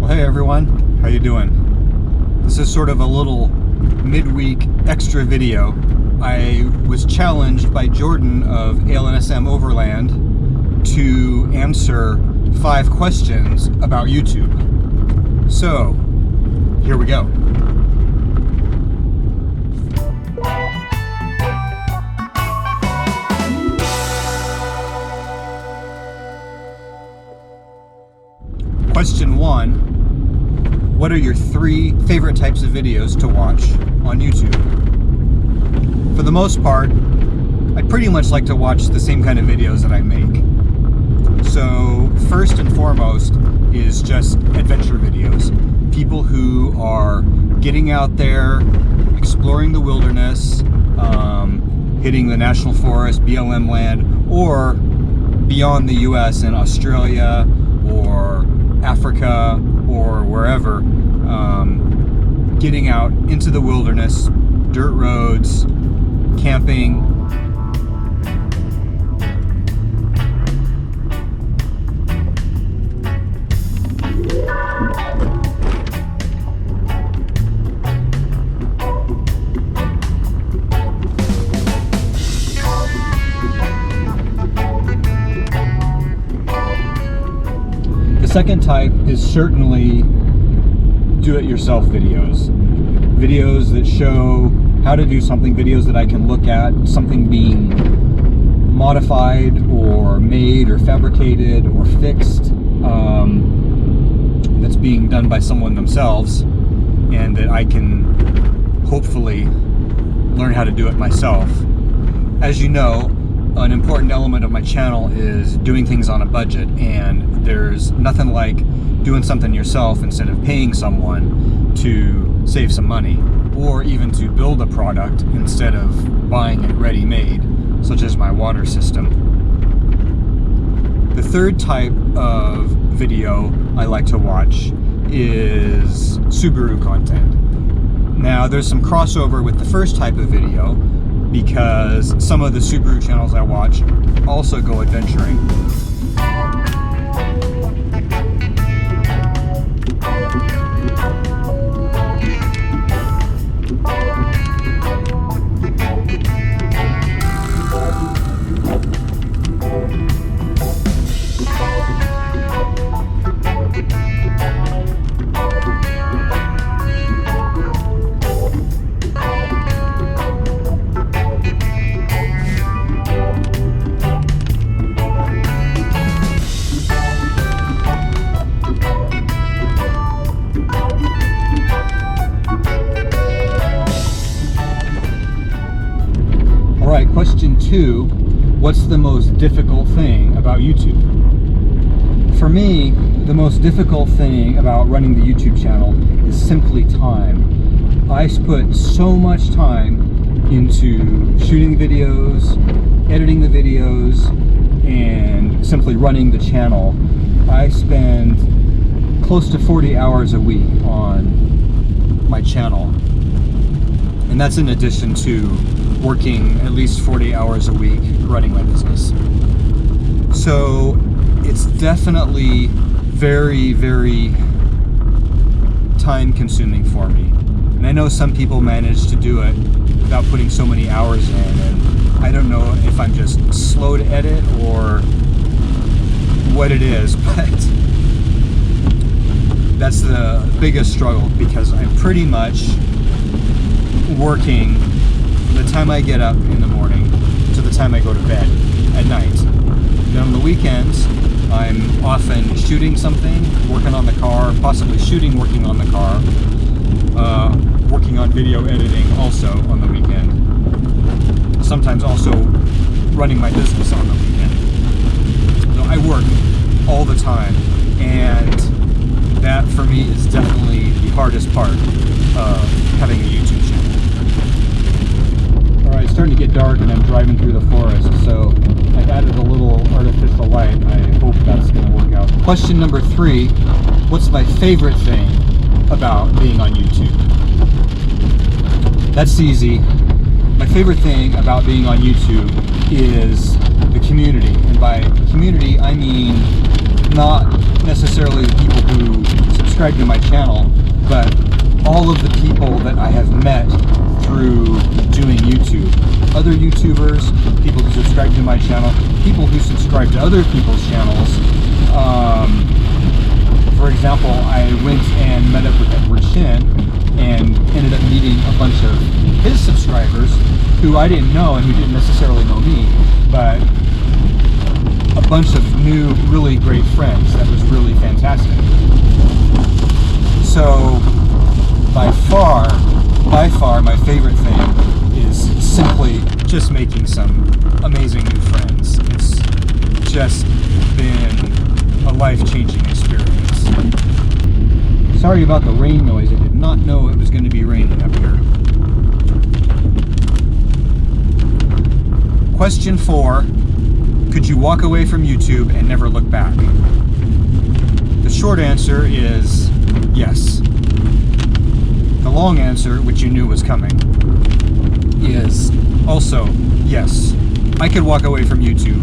Hey everyone, how you doing? This is sort of a little midweek extra video. I was challenged by Jordan of ALNSM Overland to answer 5 questions about YouTube. So, here we go. Question 1, what are your 3 favorite types of videos to watch on YouTube? For the most part, I pretty much like to watch the same kind of videos that I make. So first and foremost is just adventure videos. People who are getting out there, exploring the wilderness, hitting the national forest, BLM land, or beyond the US in Australia or Africa or wherever, getting out into the wilderness, dirt roads, camping. The second type is certainly do-it-yourself videos. Videos that show how to do something, videos that I can look at, something being modified or made or fabricated or fixed, that's being done by someone themselves, and that I can hopefully learn how to do it myself. As you know, an important element of my channel is doing things on a budget, and there's nothing like doing something yourself instead of paying someone to save some money, or even to build a product instead of buying it ready-made, such as my water system. The third type of video I like to watch is Subaru content. Now, there's some crossover with the first type of video, because some of the Subaru channels I watch also go adventuring. Alright, question 2, what's the most difficult thing about YouTube? For me, the most difficult thing about running the YouTube channel is simply time. I put so much time into shooting videos, editing the videos, and simply running the channel. I spend close to 40 hours a week on my channel. And that's in addition to working at least 40 hours a week running my business. So it's definitely very, very time consuming for me. And I know some people manage to do it without putting so many hours in, and I don't know if I'm just slow to edit or what it is, but that's the biggest struggle, because I'm pretty much working from the time I get up in the morning to the time I go to bed at night. Then on the weekends, I'm often shooting something, working on the car, possibly shooting, working on the car, working on video editing also on the weekend. Sometimes also running my business on the weekend. So I work all the time, and that for me is definitely the hardest part of having a YouTube channel. Alright, it's starting to get dark and I'm driving through the forest, so I've added a little artificial light. I hope that's going to work out. Question number 3, what's my favorite thing about being on YouTube? That's easy. My favorite thing about being on YouTube is the community. And by community, I mean not necessarily the people who subscribe subscribe to my channel, but all of the people that I have met through doing YouTube, other YouTubers, people who subscribe to my channel, people who subscribe to other people's channels. For example, I went and met up with Edward Shin and ended up meeting a bunch of his subscribers who I didn't know and who didn't necessarily know me, but a bunch of new, really great friends. That was really fantastic. So, by far, my favorite thing is simply just making some amazing new friends. It's just been a life-changing experience. Sorry about the rain noise. I did not know it was going to be raining up here. Question 4. Could you walk away from YouTube and never look back? The short answer is yes. The long answer, which you knew was coming, is also yes. I could walk away from YouTube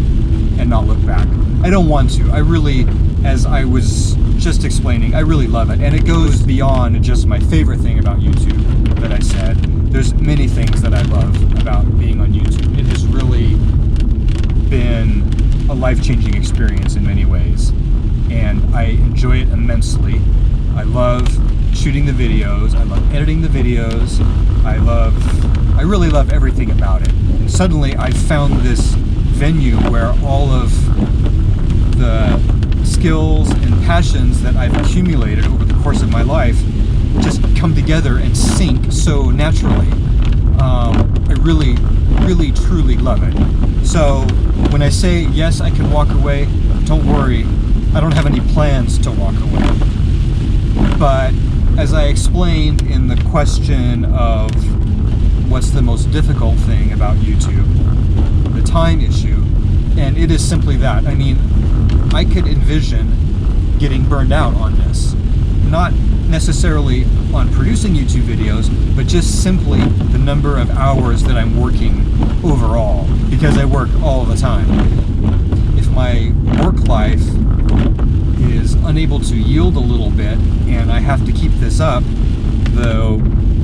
and not look back. I don't want to. I really, as I was just explaining, I really love it. And it goes beyond just my favorite thing about YouTube that I said. There's many things that I love about being on YouTube. It has really been a life-changing experience in many ways. And I enjoy it immensely. I love shooting the videos. I love editing the videos. I really love everything about it. And suddenly I found this venue where all of the skills and passions that I've accumulated over the course of my life just come together and sync so naturally. I really, really, truly love it. So when I say yes, I can walk away, don't worry, I don't have any plans to walk away. But as I explained in the question of what's the most difficult thing about YouTube, the time issue, and it is simply that. I mean, I could envision getting burned out on this. Not necessarily on producing YouTube videos, but just simply the number of hours that I'm working overall, because I work all the time. If my work life is unable to yield a little bit and I have to keep this up, the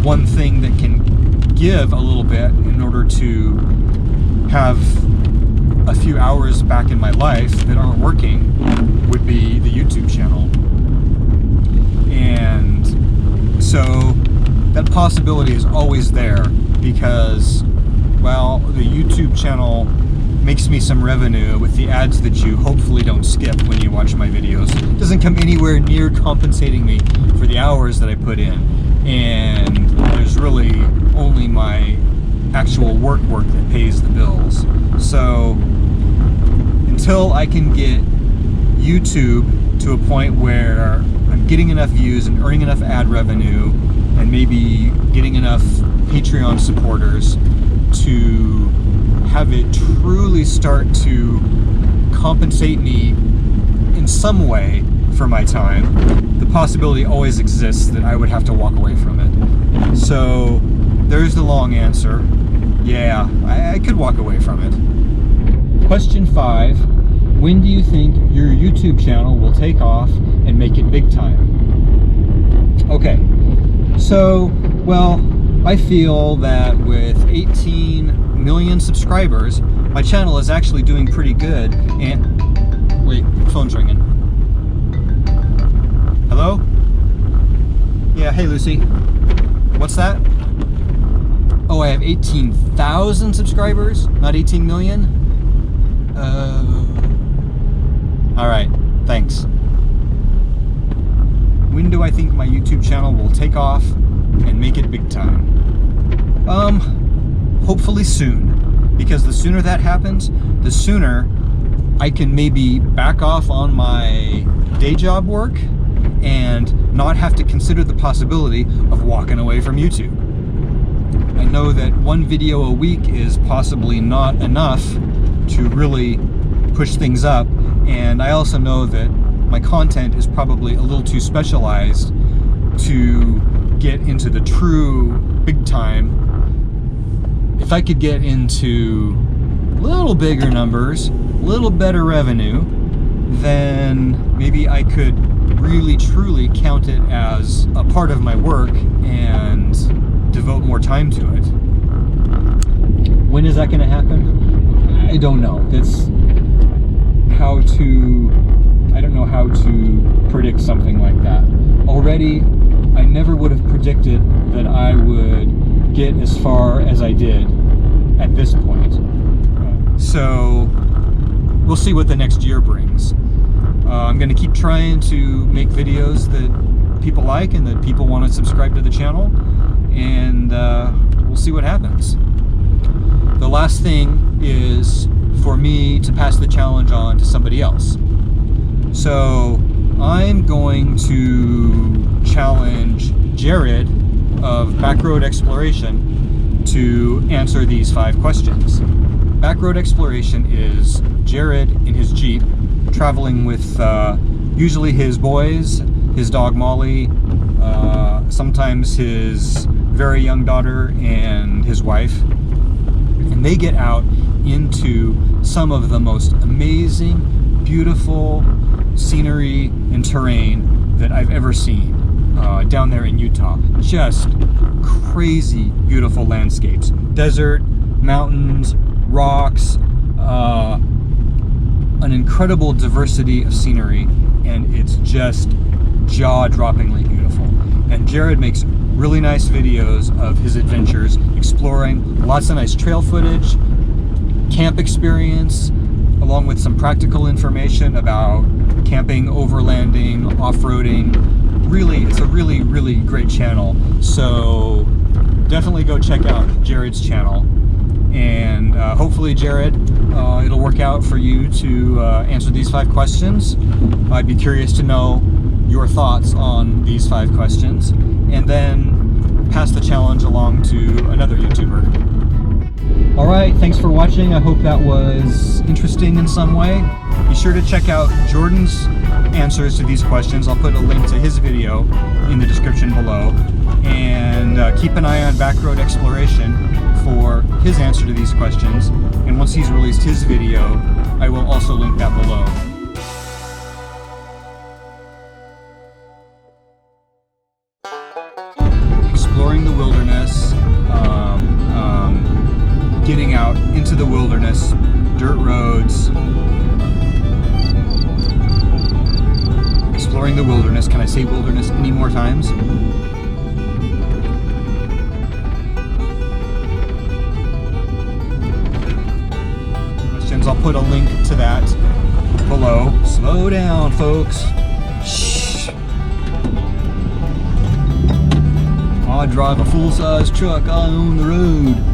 one thing that can give a little bit in order to have a few hours back in my life that aren't working would be the YouTube channel. And so that possibility is always there because, well, the YouTube channel makes me some revenue with the ads that you hopefully don't skip when you watch my videos. It doesn't come anywhere near compensating me for the hours that I put in. And there's really only my actual work that pays the bills. So until I can get YouTube to a point where I'm getting enough views and earning enough ad revenue and maybe getting enough Patreon supporters to have it truly start to compensate me in some way for my time, the possibility always exists that I would have to walk away from it. So there's the long answer. Yeah, I could walk away from it. Question 5. When do you think your YouTube channel will take off and make it big time? Okay, so, well, I feel that with 18 million subscribers, my channel is actually doing pretty good. And wait, phone's ringing. Hello? Yeah, hey Lucy. What's that? Oh, I have 18,000 subscribers, not 18 million? Alright, thanks. When do I think my YouTube channel will take off and make it big time? Hopefully soon. Because the sooner that happens, the sooner I can maybe back off on my day job work and not have to consider the possibility of walking away from YouTube. I know that one video a week is possibly not enough to really push things up, and I also know that my content is probably a little too specialized to get into the true big time. If I could get into little bigger numbers, little better revenue, then maybe I could really truly count it as a part of my work and devote more time to it. When is that going to happen? I don't know. I don't know how to predict something like that. Already, I never would have predicted that I would get as far as I did at this point. So we'll see what the next year brings. I'm going to keep trying to make videos that people like and that people want to subscribe to the channel, and we'll see what happens. The last thing is for me to pass the challenge on to somebody else. So I'm going to challenge Jared of Backroad Exploration to answer these 5 questions. Backroad Exploration is Jared in his Jeep traveling with usually his boys, his dog Molly, sometimes his very young daughter and his wife, and they get out into some of the most amazing, beautiful scenery and terrain that I've ever seen down there in Utah. Just crazy beautiful landscapes, desert, mountains, rocks, an incredible diversity of scenery, and it's just jaw-droppingly beautiful. And Jared makes really nice videos of his adventures, exploring, lots of nice trail footage, camp experience, along with some practical information about camping, overlanding, off-roading. Really, it's a really, really great channel. So definitely go check out Jared's channel. And hopefully, Jared, it'll work out for you to answer these 5 questions. I'd be curious to know your thoughts on these 5 questions, and then pass the challenge along to another YouTuber. All right, thanks for watching. I hope that was interesting in some way. Be sure to check out Jordan's answers to these questions. I'll put a link to his video in the description below. And keep an eye on Backroad Exploration for his answer to these questions. And once he's released his video, I will also link that below. Exploring the wilderness, getting out into the wilderness, dirt roads, exploring the wilderness. Can I say wilderness any more times? Questions, I'll put a link to that below. Slow down, folks. Shh. I drive a full-size truck, I own the road.